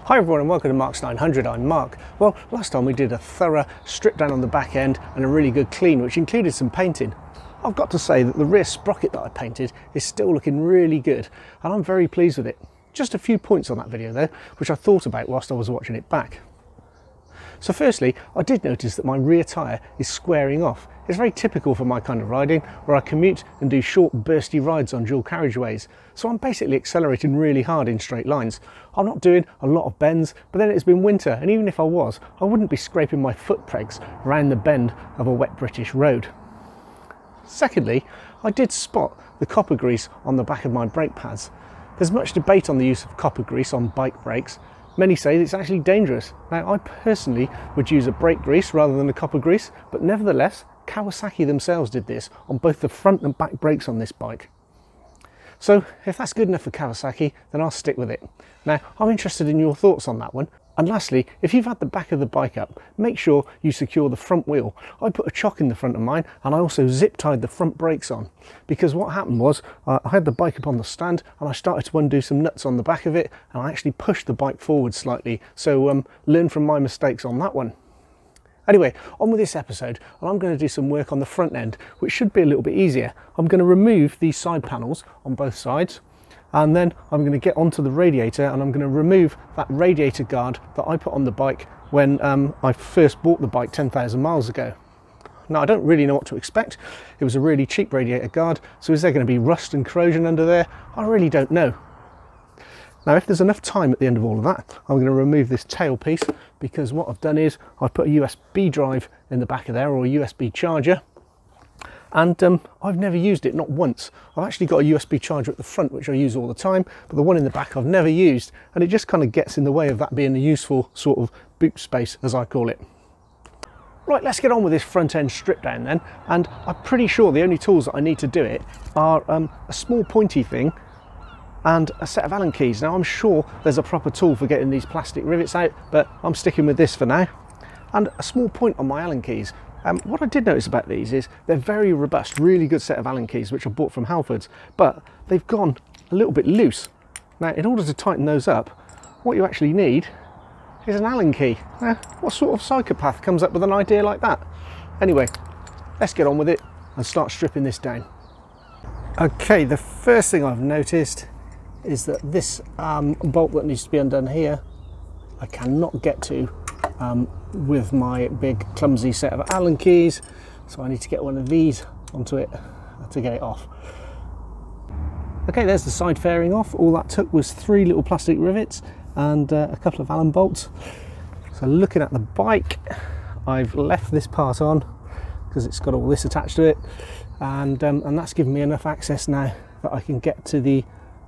Hi everyone and welcome to Mark's 900, I'm Mark. Well, last time we did a thorough strip down on the back end and a really good clean, which included some painting. I've got to say that the rear sprocket that I painted is still looking really good and I'm very pleased with it. Just a few points on that video though, which I thought about whilst I was watching it back. So firstly, I did notice that my rear tyre is squaring off. It's very typical for my kind of riding, where I commute and do short bursty rides on dual carriageways. So I'm basically accelerating really hard in straight lines. I'm not doing a lot of bends, but then it's been winter, and even if I was, I wouldn't be scraping my foot pegs around the bend of a wet British road. Secondly, I did spot the copper grease on the back of my brake pads. There's much debate on the use of copper grease on bike brakes. Many say it's actually dangerous. Now, I personally would use a brake grease rather than a copper grease, but nevertheless, Kawasaki themselves did this on both the front and back brakes on this bike. So if that's good enough for Kawasaki, then I'll stick with it. Now, I'm interested in your thoughts on that one. And lastly, if you've had the back of the bike up, make sure you secure the front wheel. I put a chock in the front of mine and I also zip tied the front brakes on, because what happened was I had the bike up on the stand and I started to undo some nuts on the back of it and I actually pushed the bike forward slightly. So learn from my mistakes on that one. Anyway, on with this episode, and I'm going to do some work on the front end, which should be a little bit easier. I'm going to remove these side panels on both sides, and then I'm going to get onto the radiator and I'm going to remove that radiator guard that I put on the bike when I first bought the bike 10,000 miles ago. Now, I don't really know what to expect. It was a really cheap radiator guard, so is there going to be rust and corrosion under there? I really don't know. Now, if there's enough time at the end of all of that, I'm going to remove this tail piece, because what I've done is I've put a USB drive in the back of there, or a USB charger, and I've never used it, not once. I've actually got a USB charger at the front, which I use all the time, but the one in the back I've never used, and it just kind of gets in the way of that being a useful sort of boot space, as I call it. Right, let's get on with this front end strip down then, and I'm pretty sure the only tools that I need to do it are a small pointy thing and a set of Allen keys. Now, I'm sure there's a proper tool for getting these plastic rivets out, but I'm sticking with this for now. And a small point on my Allen keys. What I did notice about these is they're very robust, really good set of Allen keys, which I bought from Halfords, but they've gone a little bit loose. Now, in order to tighten those up, what you actually need is an Allen key. Now, what sort of psychopath comes up with an idea like that? Anyway, let's get on with it and start stripping this down. Okay, the first thing I've noticed is that this bolt that needs to be undone here, I cannot get to with my big clumsy set of Allen keys, so I need to get one of these onto it to get it off. Okay, there's the side fairing off. All that took was 3 little plastic rivets and a couple of Allen bolts. So looking at the bike, I've left this part on because it's got all this attached to it, and that's given me enough access now that I can get to the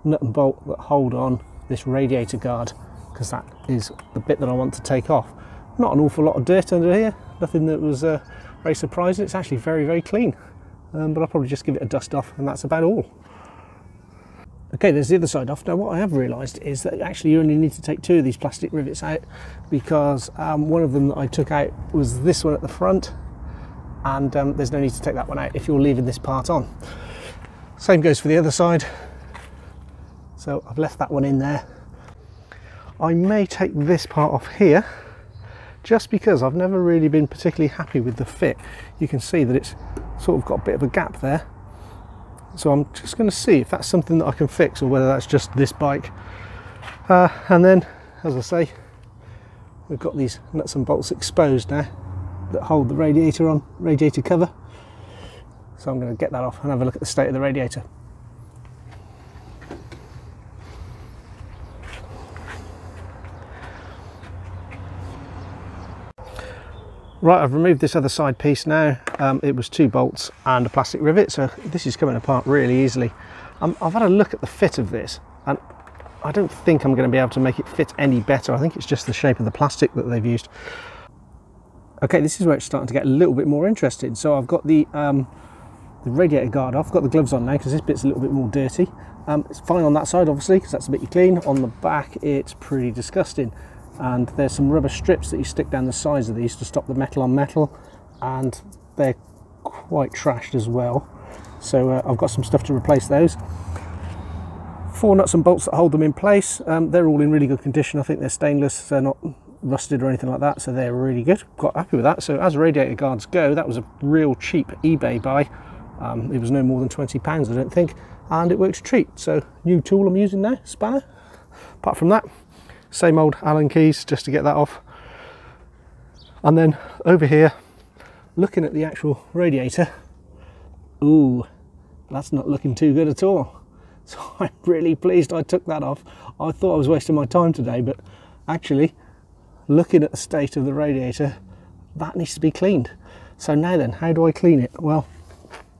nut and bolt that hold on this radiator guard, because that is the bit that I want to take off. Not an awful lot of dirt under here, nothing that was very surprising. It's actually very, very clean, but I'll probably just give it a dust off and that's about all. Okay, there's the other side off. Now, what I have realised is that actually you only need to take 2 of these plastic rivets out, because one of them that I took out was this one at the front, and there's no need to take that one out if you're leaving this part on. Same goes for the other side. So I've left that one in there. I may take this part off here, just because I've never really been particularly happy with the fit. You can see that it's sort of got a bit of a gap there. So I'm just going to see if that's something that I can fix, or whether that's just this bike. And then, as I say, we've got these nuts and bolts exposed now that hold the radiator on, radiator cover. So I'm going to get that off and have a look at the state of the radiator. Right, I've removed this other side piece now. It was 2 bolts and a plastic rivet, so this is coming apart really easily. I've had a look at the fit of this, and I don't think I'm going to be able to make it fit any better. I think it's just the shape of the plastic that they've used. Okay, this is where it's starting to get a little bit more interesting. So I've got the radiator guard off, got the gloves on now because this bit's a little bit more dirty. It's fine on that side, obviously, because that's a bit you clean. On the back, it's pretty disgusting. And there's some rubber strips that you stick down the sides of these to stop the metal on metal, and they're quite trashed as well, so I've got some stuff to replace those. 4 nuts and bolts that hold them in place. They're all in really good condition. I think they're stainless, they're not rusted or anything like that, so they're really good. Quite happy with that. So as radiator guards go, that was a real cheap eBay buy. It was no more than £20, I don't think, and it works a treat. So new tool I'm using now, spanner. Apart from that, same old Allen keys just to get that off. And then over here, looking at the actual radiator, ooh, that's not looking too good at all. So I'm really pleased I took that off. I thought I was wasting my time today, but actually, looking at the state of the radiator, that needs to be cleaned. So now then, how do I clean it? Well,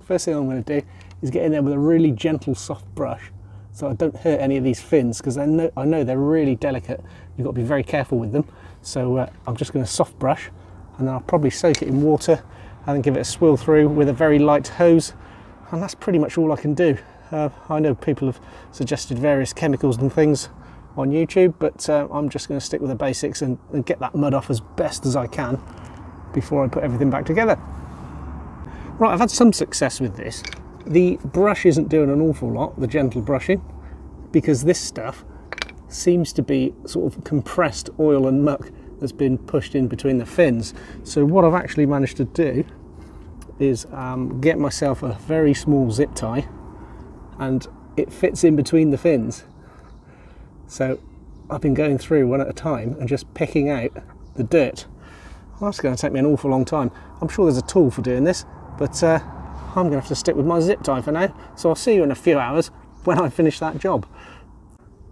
first thing I'm going to do is get in there with a really gentle, soft brush, so I don't hurt any of these fins, because I know they're really delicate. You've got to be very careful with them. So I'm just going to soft brush, and then I'll probably soak it in water and then give it a swirl through with a very light hose, and that's pretty much all I can do. I know people have suggested various chemicals and things on YouTube, but I'm just going to stick with the basics and get that mud off as best as I can before I put everything back together. Right, I've had some success with this. The brush isn't doing an awful lot, the gentle brushing, because this stuff seems to be sort of compressed oil and muck that's been pushed in between the fins. So what I've actually managed to do is get myself a very small zip tie, and it fits in between the fins. So I've been going through one at a time and just picking out the dirt. Well, that's going to take me an awful long time. I'm sure there's a tool for doing this, but I'm going to have to stick with my zip tie for now. So I'll see you in a few hours when I finish that job.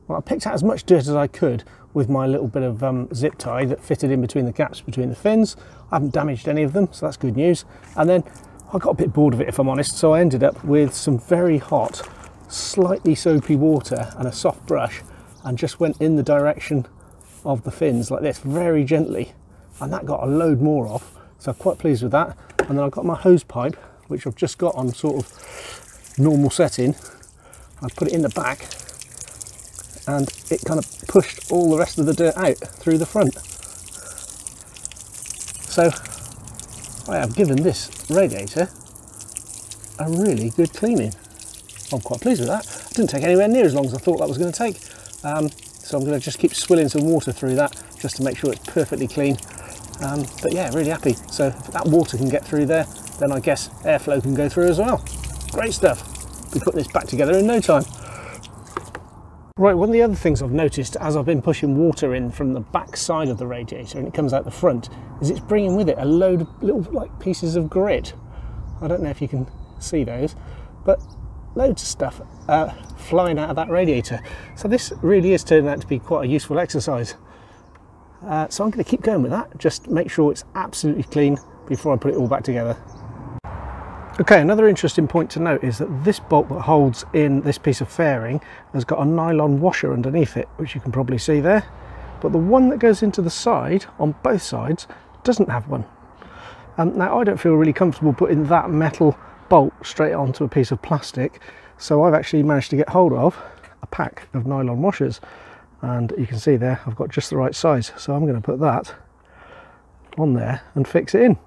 Well, I picked out as much dirt as I could with my little bit of zip tie that fitted in between the gaps between the fins. I haven't damaged any of them, so that's good news. And then I got a bit bored of it, if I'm honest, so I ended up with some very hot, slightly soapy water and a soft brush, and just went in the direction of the fins like this, very gently, and that got a load more off, so I'm quite pleased with that. And then I've got my hose pipe, which I've just got on sort of normal setting. I put it in the back, and it kind of pushed all the rest of the dirt out through the front. So I have given this radiator a really good cleaning. I'm quite pleased with that. It didn't take anywhere near as long as I thought that was going to take. So I'm going to just keep swilling some water through that just to make sure it's perfectly clean. But yeah, really happy. So if that water can get through there, then I guess airflow can go through as well. Great stuff. We'll put this back together in no time. Right, one of the other things I've noticed as I've been pushing water in from the back side of the radiator and it comes out the front, is it's bringing with it a load of little like pieces of grit. I don't know if you can see those, but loads of stuff flying out of that radiator. So this really is turning out to be quite a useful exercise. So I'm going to keep going with that, just make sure it's absolutely clean before I put it all back together. Okay, another interesting point to note is that this bolt that holds in this piece of fairing has got a nylon washer underneath it, which you can probably see there. But the one that goes into the side, on both sides, doesn't have one. Now I don't feel really comfortable putting that metal bolt straight onto a piece of plastic, so I've actually managed to get hold of a pack of nylon washers, and you can see there I've got just the right size, so I'm going to put that on there and fix it in.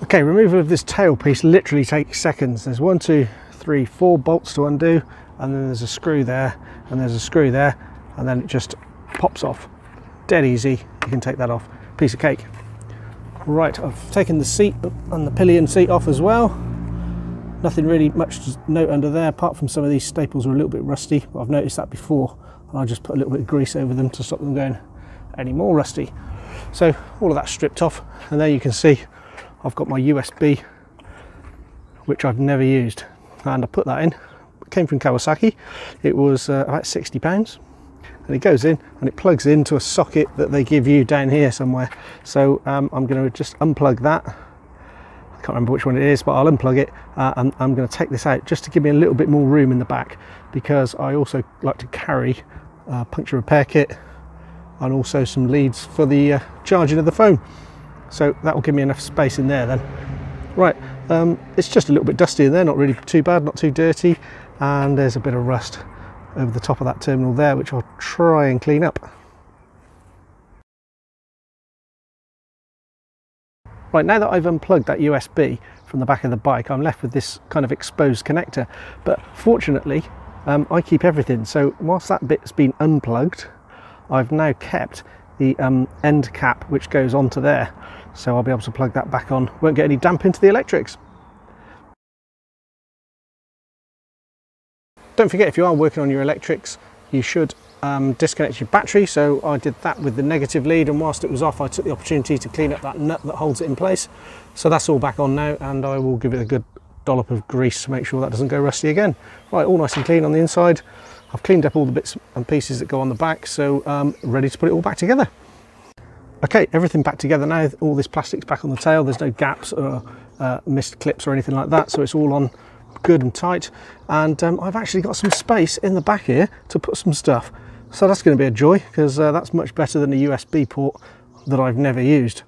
Okay, removal of this tail piece literally takes seconds. There's 1, 2, 3, 4 bolts to undo, and then there's a screw there, and there's a screw there, and then it just pops off. Dead easy, you can take that off. Piece of cake. Right, I've taken the seat and the pillion seat off as well. Nothing really much to note under there, apart from some of these staples are a little bit rusty, but I've noticed that before, and I just put a little bit of grease over them to stop them going any more rusty. So all of that's stripped off, and there you can see I've got my USB, which I've never used, and I put that in. It came from Kawasaki. It was about £60, and it goes in and it plugs into a socket that they give you down here somewhere. So I'm going to just unplug that. I can't remember which one it is, but I'll unplug it, and I'm going to take this out just to give me a little bit more room in the back, because I also like to carry a puncture repair kit and also some leads for the charging of the phone. So that will give me enough space in there then. Right, it's just a little bit dusty in there, not really too bad, not too dirty, and there's a bit of rust over the top of that terminal there, which I'll try and clean up. Right, now that I've unplugged that USB from the back of the bike, I'm left with this kind of exposed connector, but fortunately I keep everything, so whilst that bit's been unplugged, I've now kept the end cap which goes onto there, so I'll be able to plug that back on. Won't get any damp into the electrics. Don't forget, if you are working on your electrics, you should disconnect your battery. So I did that with the negative lead, and whilst it was off I took the opportunity to clean up that nut that holds it in place. So that's all back on now, and I will give it a good dollop of grease to make sure that doesn't go rusty again. Right, all nice and clean on the inside. I've cleaned up all the bits and pieces that go on the back, so ready to put it all back together. Okay, everything back together now. All this plastic's back on the tail. There's no gaps or missed clips or anything like that, so it's all on good and tight. And I've actually got some space in the back here to put some stuff, so that's going to be a joy, because that's much better than a USB port that I've never used.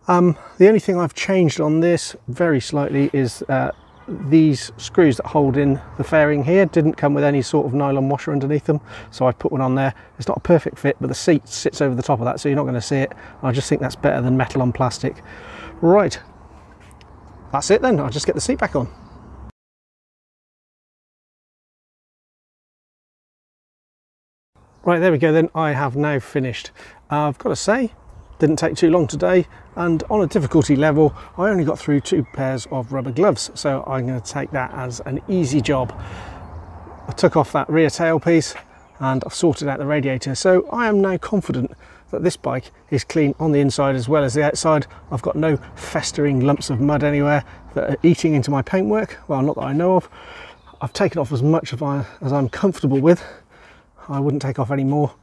The only thing I've changed on this very slightly is these screws that hold in the fairing here didn't come with any sort of nylon washer underneath them, so I've put one on there. It's not a perfect fit, but the seat sits over the top of that, so you're not going to see it. I just think that's better than metal on plastic. Right, that's it then. I'll just get the seat back on. Right, there we go then. I have now finished. I've got to say, didn't take too long today, and on a difficulty level I only got through 2 pairs of rubber gloves, so I'm going to take that as an easy job. I took off that rear tailpiece and I've sorted out the radiator, so I am now confident that this bike is clean on the inside as well as the outside. I've got no festering lumps of mud anywhere that are eating into my paintwork, well, not that I know of. I've taken off as much as I'm comfortable with. I wouldn't take off any more.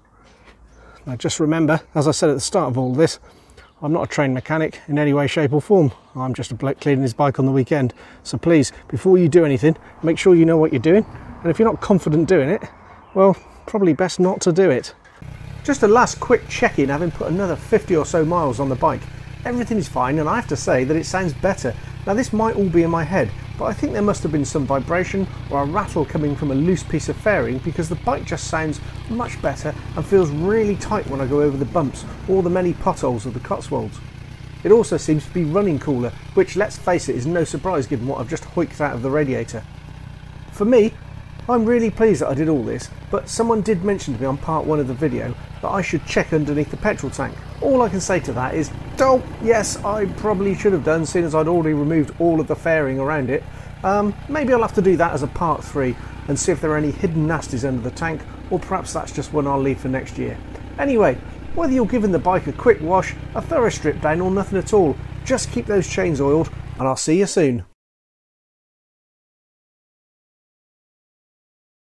Now just remember, as I said at the start of all this, I'm not a trained mechanic in any way, shape or form. I'm just a bloke cleaning his bike on the weekend. So please, before you do anything, make sure you know what you're doing. And if you're not confident doing it, well, probably best not to do it. Just a last quick check-in, having put another 50 or so miles on the bike. Everything is fine, and I have to say that it sounds better. Now this might all be in my head, but I think there must have been some vibration or a rattle coming from a loose piece of fairing, because the bike just sounds much better and feels really tight when I go over the bumps or the many potholes of the Cotswolds. It also seems to be running cooler, which, let's face it, is no surprise given what I've just hoiked out of the radiator. For me, I'm really pleased that I did all this, but someone did mention to me on part 1 of the video that I should check underneath the petrol tank. All I can say to that is, oh yes, I probably should have done, seeing as I'd already removed all of the fairing around it. Maybe I'll have to do that as a part 3 and see if there are any hidden nasties under the tank, or perhaps that's just one I'll leave for next year. Anyway, whether you're giving the bike a quick wash, a thorough strip down, or nothing at all, just keep those chains oiled, and I'll see you soon.